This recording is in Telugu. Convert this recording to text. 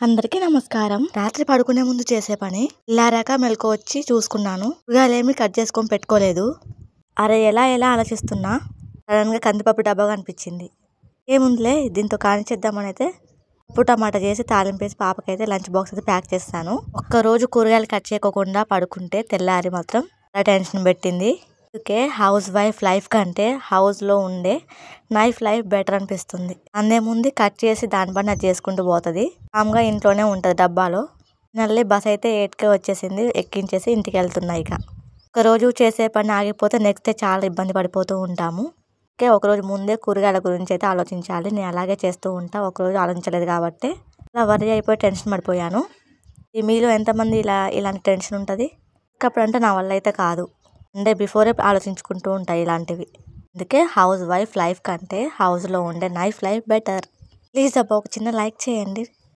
అందరికీ నమస్కారం. రాత్రి పడుకునే ముందు చేసే పని ఇల్లారాక మెలకు వచ్చి చూసుకున్నాను. కూరగాయలేమి కట్ చేసుకొని పెట్టుకోలేదు. అరే ఎలా ఆలోచిస్తున్నా సడన్గా కందిపప్పు డబ్బా కనిపించింది. ఏముందిలే దీంతో కానిచేద్దామని అయితే పప్పు టమాటా చేసి తాలింపేసి పాపకైతే లంచ్ బాక్స్ అయితే ప్యాక్ చేస్తాను. ఒక్కరోజు కూరగాయలు కట్ చేయకుండా పడుకుంటే తెల్లారి మాత్రం చాలా టెన్షన్ పెట్టింది. అందుకే హౌస్ వైఫ్ లైఫ్ కంటే హౌస్లో ఉండే నైఫ్ లైఫ్ బెటర్ అనిపిస్తుంది. అందేముంది కట్ చేసి దాని పని అది చేసుకుంటూ పోతుంది. కామ్గా ఇంట్లోనే ఉంటుంది డబ్బాలో. నల్లి బస్ అయితే 8కే వచ్చేసింది. ఎక్కించేసి ఇంటికి వెళ్తున్నాయి. ఇక ఒకరోజు చేసే పని ఆగిపోతే నెక్స్ట్ డే చాలా ఇబ్బంది పడిపోతూ ఉంటాము. ఒకరోజు ముందే కూరగాయల గురించి అయితే ఆలోచించాలి. నేను అలాగే చేస్తూ ఉంటా. ఒకరోజు ఆలోచించలేదు కాబట్టి అలా వరి అయిపోయి టెన్షన్ పడిపోయాను. ఈ మీలో ఎంతమంది ఇలాంటి టెన్షన్ ఉంటుంది? ఇకప్పుడంటే నా వల్ల అయితే కాదు. అంటే బిఫోరే ఆలోచించుకుంటూ ఉంటాయి ఇలాంటివి. అందుకే హౌస్ వైఫ్ లైఫ్ కంటే హౌస్లో ఉండే నైఫ్ లైఫ్ బెటర్. ప్లీజ్ అబ్బా ఒక చిన్న లైక్ చేయండి.